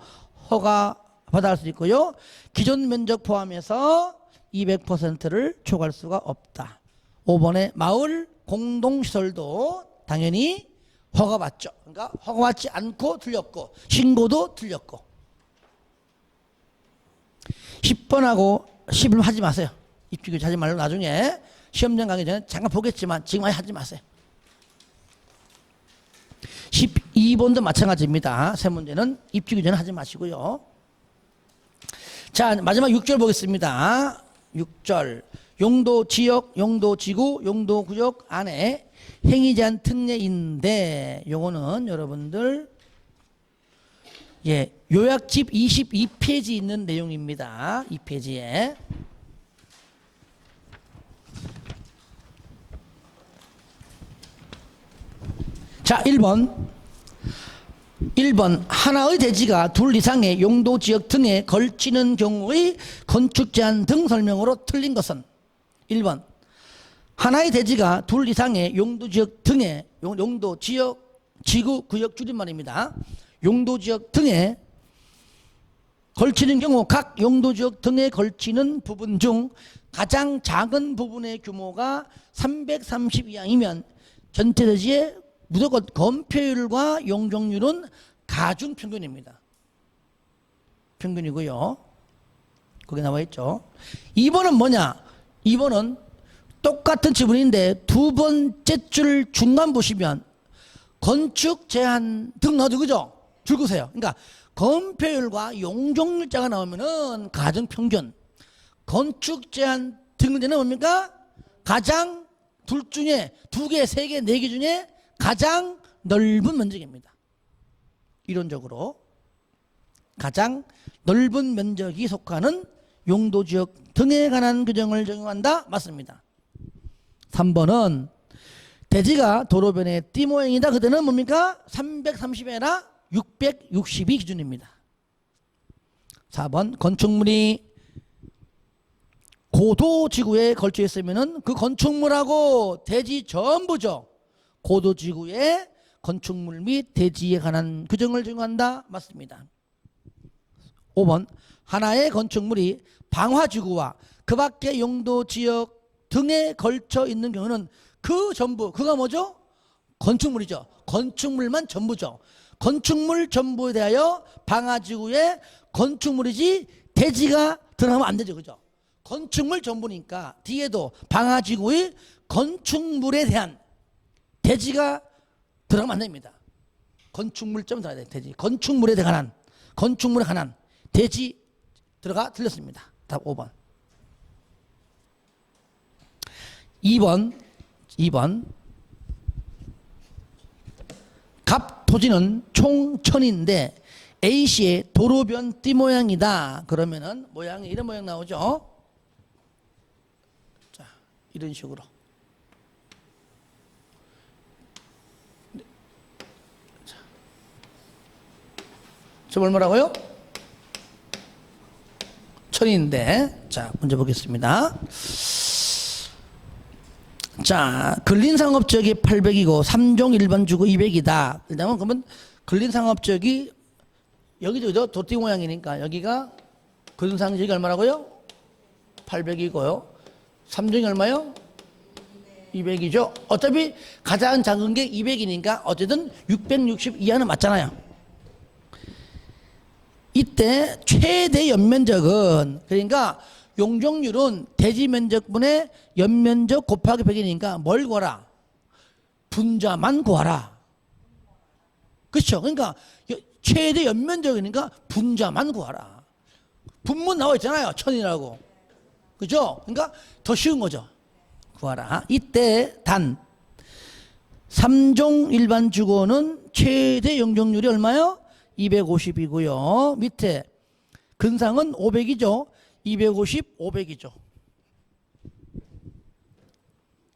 허가받아 할 수 있고요. 기존 면적 포함해서 200%를 초과할 수가 없다. 5번의 마을 공동시설도 당연히 허가받죠. 그러니까 허가받지 않고 틀렸고 신고도 틀렸고. 10번하고 11번 하지 마세요. 입주규제 하지 말고 나중에 시험장 가기 전에 잠깐 보겠지만 지금 아예 하지 마세요. 12번도 마찬가지입니다. 세 문제는 입주규제는 하지 마시고요. 자 마지막 6절 보겠습니다. 6절 용도지역, 용도지구, 용도구역 안에 행위제한 특례인데 요거는 여러분들 요약집 22페이지 있는 내용입니다. 이 페이지에 자 1번 하나의 대지가 둘 이상의 용도지역 등에 걸치는 경우의 건축제한 등 설명으로 틀린 것은 1번 하나의 대지가 둘 이상의 용도지역 등에 용도지역 지구구역 줄임말입니다. 용도지역 등에 걸치는 경우 각 용도지역 등에 걸치는 부분 중 가장 작은 부분의 규모가 330 이하이면 전체 대지의 무조건 건폐율과 용적률은 가중평균입니다. 평균이고요. 거기 나와 있죠. 2번은 뭐냐? 2번은 똑같은 지문인데 두 번째 줄 중간 보시면 건축 제한 등 넣어도 그죠? 줄 그으세요. 그러니까 건폐율과 용적률자가 나오면은 가정평균, 건축 제한 등등은 뭡니까? 가장 둘 중에 두 개, 세 개, 네 개 중에 가장 넓은 면적입니다. 이론적으로 가장 넓은 면적이 속하는 용도지역 등에 관한 규정을 적용한다. 맞습니다. 3번은 대지가 도로변의 띠 모양이다. 그때는 뭡니까? 330에라 662 기준입니다. 4번 건축물이 고도지구에 걸쳐 있으면 그 건축물하고 대지 전부죠. 고도지구에 건축물 및 대지에 관한 규정을 적용한다. 맞습니다. 5번 하나의 건축물이 방화지구와 그 밖의 용도지역 등에 걸쳐 있는 경우는 그 전부, 그가 뭐죠? 건축물이죠. 건축물만 전부죠. 건축물 전부에 대하여 방화지구에 건축물이지 대지가 들어가면 안 되죠. 그죠? 건축물 전부니까 뒤에도 방화지구의 건축물에 대한 대지가 들어가면 안 됩니다. 건축물점 들어가야 돼. 대지. 건축물에 관한, 건축물에 관한 대지 들어가 틀렸습니다. 답 5번. 2번 갑 토지는 총 1000인데 A시의 도로변 띠 모양이다. 그러면은 모양이 이런 모양 나오죠. 자, 이런 식으로. 좀 얼마라고요? 1000인데 자, 문제 보겠습니다. 자, 근린상업지역이 800이고 3종 일반주거 200이다. 일단은 그러면 근린상업지역이 여기죠. 도띠 모양이니까 여기가 근린상지역이 얼마라고요? 800이고요. 3종이 얼마요? 200이죠. 어차피 가장 작은 게 200이니까 어쨌든 660 이하는 맞잖아요. 이때 최대 연면적은 그러니까 용적률은 대지 면적분의 연면적 곱하기 100이니까 뭘 구하라? 분자만 구하라. 그렇죠? 그러니까 최대 연면적이니까 분자만 구하라. 분문 나와 있잖아요. 1000이라고. 그죠? 그러니까 더 쉬운 거죠. 구하라. 이때 단 3종 일반 주거는 최대 용적률이 얼마요? 250이고요. 밑에 근상은 500이죠. 250, 500이죠.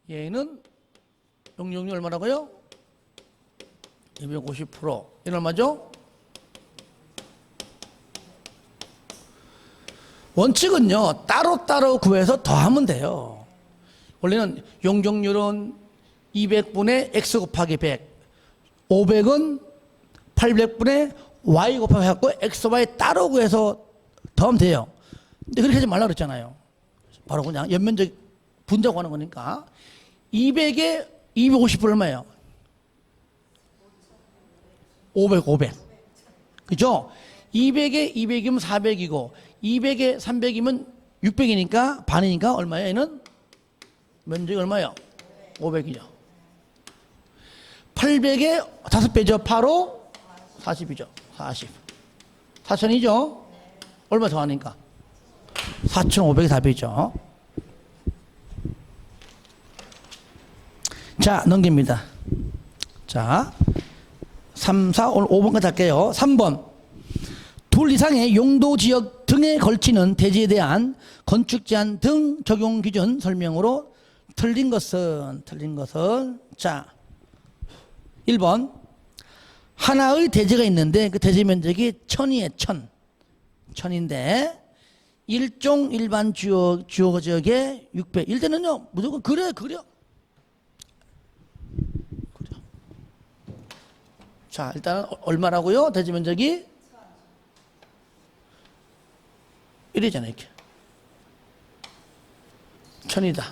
얘는 용적률 얼마라고요? 250%. 이는 얼마죠? 원칙은요, 따로따로 구해서 더하면 돼요. 원래는 용적률은 200분의 x 곱하기 100, 500은 800분의 y 곱하기 해갖고 x, y 따로 구해서 더하면 돼요. 근데 그렇게 하지 말라 그랬잖아요. 바로 그냥 연면적 분자 구하는 거니까. 200에 250 얼마예요? 500. 그죠? 200에 200이면 400이고 200에 300이면 600이니까 반이니까 얼마예요? 얘는 면적이 얼마예요? 500이죠. 800에 5배죠. 8호 40이죠. 40. 4000이죠. 얼마 더 하니까? 4500이 답이죠. 자, 넘깁니다. 자, 3, 4, 오늘 5번까지 할게요. 3번. 둘 이상의 용도지역 등에 걸치는 대지에 대한 건축제한 등 적용 기준 설명으로 틀린 것은 자, 1번. 하나의 대지가 있는데 그 대지 면적이 1000이에요. 1000인데 일종 일반 주요 지역에 600. 일단은요 무조건 그려. 자, 일단 얼마라고요? 대지 면적이 이래잖아요. 이렇게 1000이다.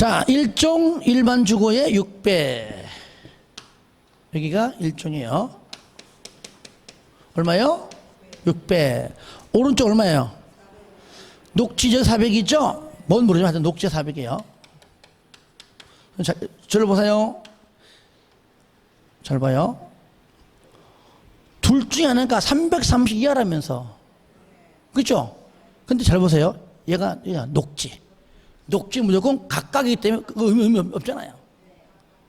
자, 1종 일반 주거의 6배. 여기가 1종이에요. 얼마요? 6배. 오른쪽 얼마예요? 녹지제 400이죠? 뭔 모르지만 하여튼 녹지제 400이에요. 자, 저를 보세요. 잘 봐요. 둘 중에 하나가 330 이하라면서. 그죠? 근데 잘 보세요. 얘가 녹지. 녹지 무조건 각각이기 때문에 의미 없잖아요.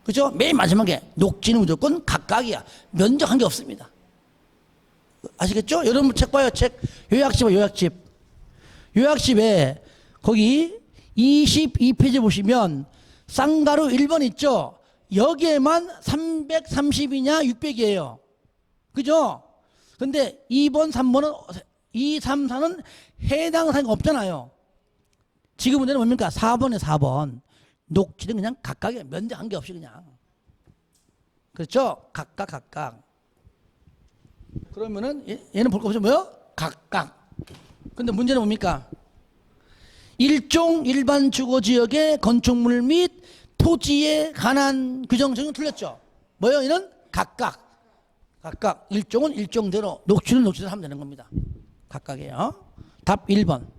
그죠? 맨 마지막에 녹지는 무조건 각각이야. 면적한 게 없습니다. 아시겠죠? 여러분 책 봐요. 책. 요약집, 요약집. 요약집에 거기 22페이지 보시면 쌍가루 1번 있죠? 여기에만 330이냐 600이에요. 그죠? 근데 2번, 3번은 2, 3, 4는 해당 사항이 없잖아요. 지금 문제는 뭡니까? 4번에 4번. 녹지는 그냥 각각의 면적 한 개 없이 그냥. 그렇죠? 각각. 그러면은 얘는 볼 거 없이 뭐요? 각각. 근데 문제는 뭡니까? 일종 일반 주거지역의 건축물 및 토지에 관한 규정정은 틀렸죠? 뭐요? 얘는 각각. 일종은 일종대로, 녹지는 녹지대로 하면 되는 겁니다. 각각이에요. 답 1번.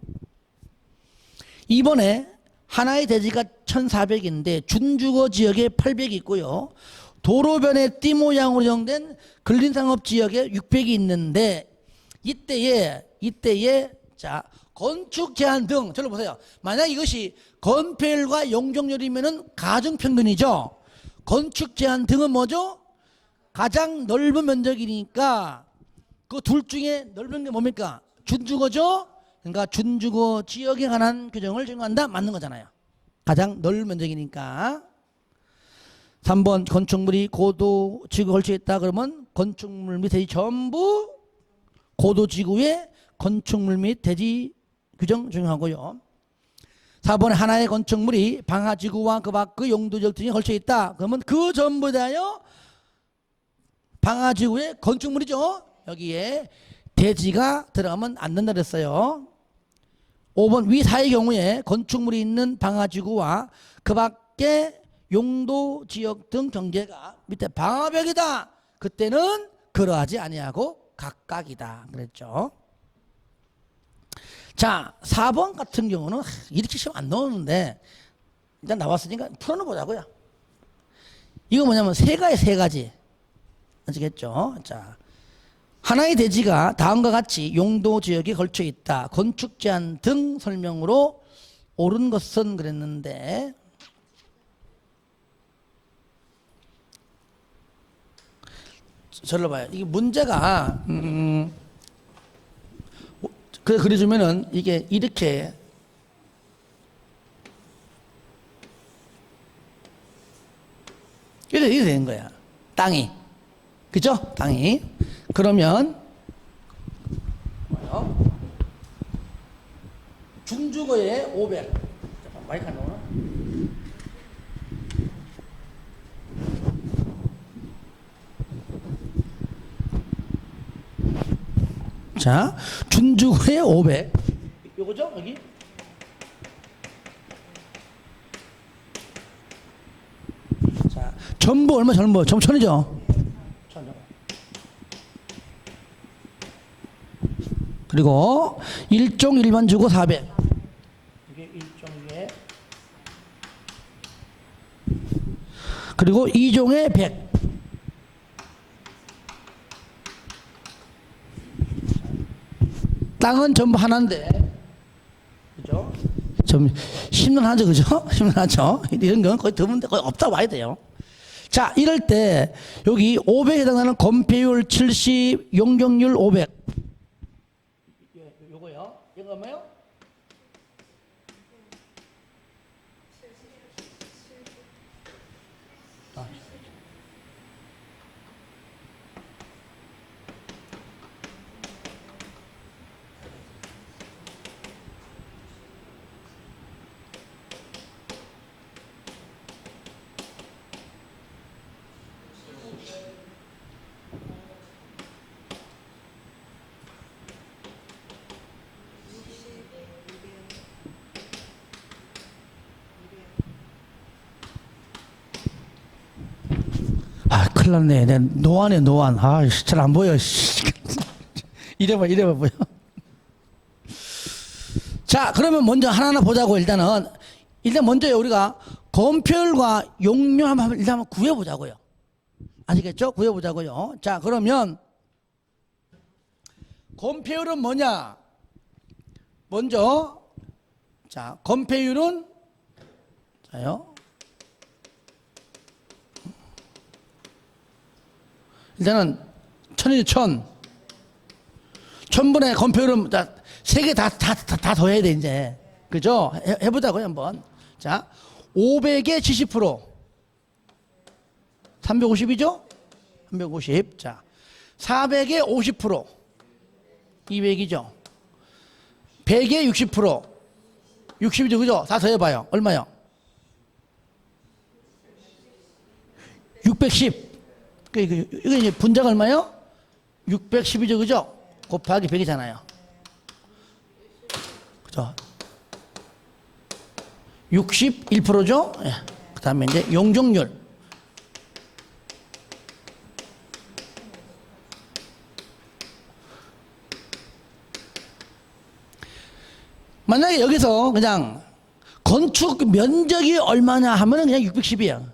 2번에 하나의 대지가 1400인데 준주거 지역에 800이 있고요. 도로변에 띠 모양으로 정된 근린상업지역에 600이 있는데 이때에 자 건축 제한 등 저를 보세요. 만약 이것이 건폐율과 용적률이면은 가중평균이죠. 건축 제한 등은 뭐죠? 가장 넓은 면적이니까 그 둘 중에 넓은 게 뭡니까? 준주거죠? 그러니까 준주거 지역에 관한 규정을 적용한다? 맞는 거잖아요. 가장 넓은 면적이니까. 3번 건축물이 고도지구에 걸쳐 있다 그러면 건축물 및 대지 전부 고도지구에 건축물 및 대지 규정 적용하고요. 4번에 하나의 건축물이 방화지구와 그 밖의 용도지역 등에 걸쳐 있다 그러면 그 전부 다요 방화지구의 건축물이죠. 여기에 대지가 들어가면 안 된다 그랬어요. 5번 위 사의 경우에 건축물이 있는 방화지구와 그 밖에 용도지역 등 경계가 밑에 방화벽이다. 그때는 그러하지 아니하고 각각이다 그랬죠. 자 4번 같은 경우는 이렇게 시험 안 나오는데 일단 나왔으니까 풀어는 보자고요. 이거 뭐냐면 세 가지 아시겠죠? 자 하나의 대지가 다음과 같이 용도지역에 걸쳐 있다. 건축 제한 등 설명으로 옳은 것은 그랬는데 저를 봐요. 이게 문제가 그래 그려주면은 이게 이렇게 이렇게 되는 거야. 땅이 그죠? 땅이 그러면 뭐요? 준주거에 500 마이크 안 나오나? 자, 준주거에 500 요거죠? 여기 자, 전부 얼마 전부? 전부 1000이죠? 1000이요. 그리고 1종 일반 주거 400 이게 1종에 그리고 2종에 100 땅은 전부 하나인데 그죠? 좀 심란하죠 그죠? 심란하죠? 이런 건 거의 드문데 거의 없다고 봐야 돼요. 자 이럴 때 여기 500에 해당하는 건폐율 70 용적률 500 요거요? 이거 뭐요? 큰일 났네. 내 노안이야, 노안. 아, 잘 안 보여. 이래봐, 보여. 자, 그러면 먼저 하나하나 보자고. 일단 먼저요, 우리가 건폐율과 용량 일단 한번 구해보자고요. 아시겠죠? 구해보자고요. 자, 그러면 건폐율은 뭐냐? 먼저, 자, 건폐율은, 자요. 일단은, 천이죠, 천. 천분의 건폐율은 세 개 다 더해야 돼, 이제. 그죠? 해보자고요, 한번. 자, 500에 70%. 350이죠? 350. 자, 400에 50%. 200이죠? 100에 60%. 60이죠, 그죠? 다 더해봐요. 얼마요? 610. 이거 이제 분자가 얼마요? 610이죠, 그죠? 곱하기 100이잖아요. 그죠? 61%죠? 예. 그 다음에 이제 용적률. 만약에 여기서 그냥 건축 면적이 얼마냐 하면은 그냥 610이에요.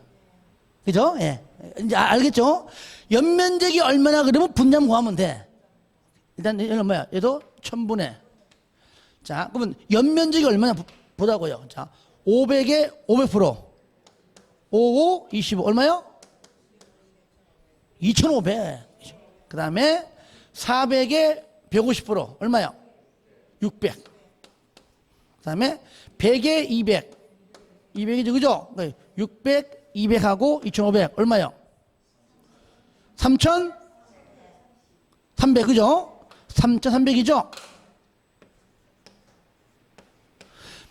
그죠? 예. 이제 알겠죠? 연면적이 얼마나 그러면 분량 구하면 돼. 일단 얘는 뭐야? 얘도 1000분의. 자, 그러면 연면적이 얼마냐 보자고요. 자, 500에 500%. 55, 25. 얼마요? 2500. 그 다음에 400에 150%. 얼마요? 600. 그 다음에 100에 200. 200이죠, 그죠? 600, 200하고 2500. 얼마요? 3300, 그죠? 3300이죠?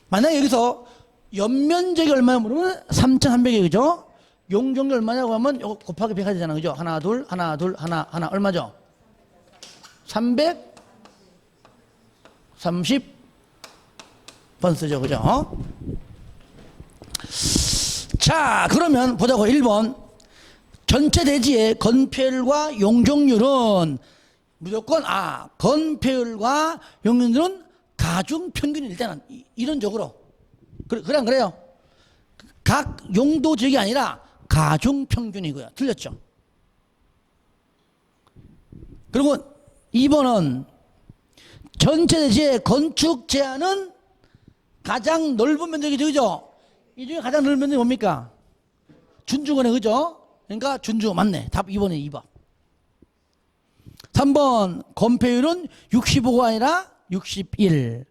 만약에 여기서 연면적이 얼마냐 물으면 3300이, 그죠? 용적률 얼마냐고 하면 이거 곱하기 100 해야 되잖아, 그죠? 하나, 둘, 하나, 둘, 하나, 얼마죠? 330번쓰죠, 그죠? 자, 그러면 보자고. 1번. 전체 대지의 건폐율과 용적률은 무조건, 건폐율과 용적률은 가중평균이 일단은 이론적으로. 그래, 안 그래요? 각 용도 지역이 아니라 가중평균이고요. 틀렸죠? 그리고 2번은 전체 대지의 건축 제한은 가장 넓은 면적이죠, 그죠? 이 중에 가장 넓은 면적이 뭡니까? 준주거네, 그죠? 그러니까 준주 맞네. 답 2번에 2번. 3번 건폐율은 65가 아니라 61.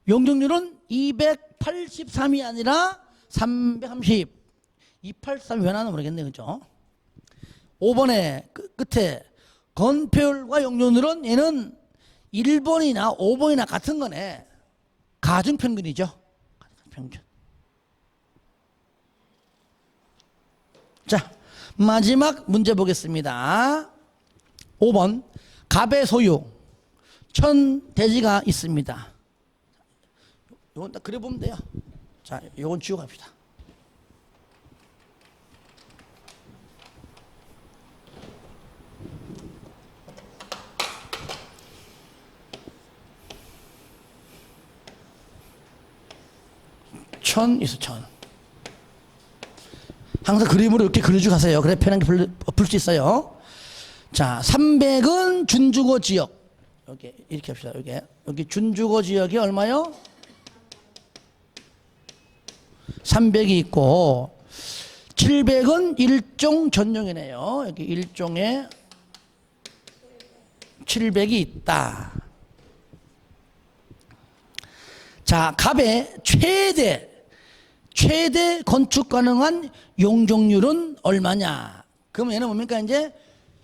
용적률은 283이 아니라 330. 283이 왜 나나 모르겠네, 그죠? 5번에 끝에 건폐율과 용적률은 얘는 1번이나 5번이나 같은 거네. 가중평균이죠. 평균. 자, 마지막 문제 보겠습니다. 5번. 갑의 소유. 천 대지가 있습니다. 요건 딱 그려보면 돼요. 자, 요건 지우고 갑시다. 천 있어, 천. 항상 그림으로 이렇게 그려주고 가세요. 그래 편하게 풀 수 있어요. 자, 300은 준주거 지역. 여기 이렇게 합시다. 여기 준주거 지역이 얼마요? 300이 있고 700은 일종 전용이네요. 여기 일종에 700이 있다. 자, 갑의 최대 건축 가능한 용적률은 얼마냐? 그러면 얘는 뭡니까? 이제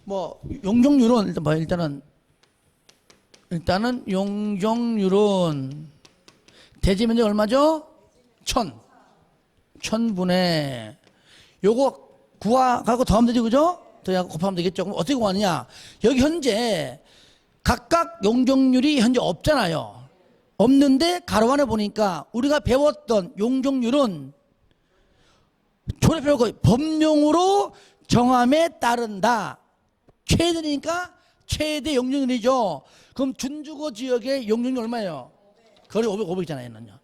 뭐 용적률은 일단은 용적률은 대지 면적 얼마죠? 1000분의 요거 구하고 더하면 되죠, 그죠? 더하고 곱하면 되겠죠. 그럼 어떻게 구하느냐? 여기 현재 각각 용적률이 현재 없잖아요. 없는데 가로 안에 보니까 우리가 배웠던 용적률은 조례 배우고 법령으로 정함에 따른다. 최대니까 최대 용적률이죠. 그럼 준주거 지역의 용적률 얼마예요? 거리 500이잖아요. 얘는요.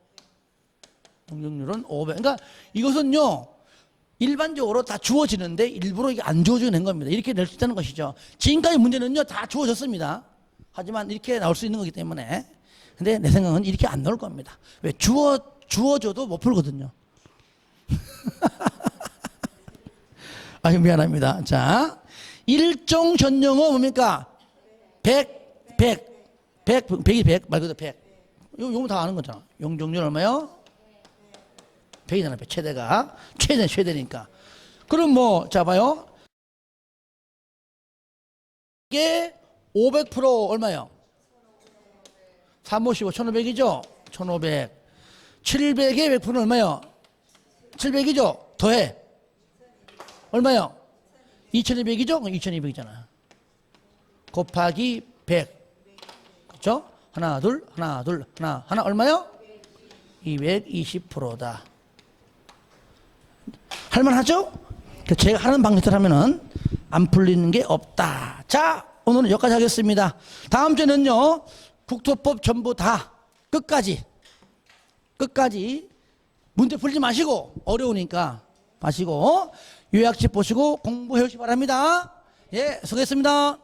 용적률은 500. 그러니까 이것은요, 일반적으로 다 주어지는데 일부러 이게 안 주어지게 낸 겁니다. 이렇게 낼 수 있다는 것이죠. 지금까지 문제는요, 다 주어졌습니다. 하지만 이렇게 나올 수 있는 거기 때문에. 근데 내 생각은 이렇게 안 나올 겁니다. 왜? 주어져도 못 풀거든요. 아유, 미안합니다. 자, 일종 전용어 뭡니까? 100이 100, 말 그대로 100. 요거 다 아는 거잖아. 용적률 얼마요? 100이잖아, 100. 최대가. 최대니까. 그럼 뭐, 자, 봐요. 이게 500% 얼마요? 355, 1500이죠? 1500. 700에 100%는 얼마요? 700이죠? 더해. 얼마요? 2200이죠? 2200이잖아. 곱하기 100. 그렇죠? 하나, 둘, 하나. 얼마요? 220%다. 할만하죠? 제가 하는 방식대로 하면은 안 풀리는 게 없다. 자, 오늘은 여기까지 하겠습니다. 다음 주에는요, 국토법 전부 다 끝까지 문제 풀지 마시고, 어려우니까 마시고 요약집 보시고 공부해 주시기 바랍니다. 예, 수고했습니다.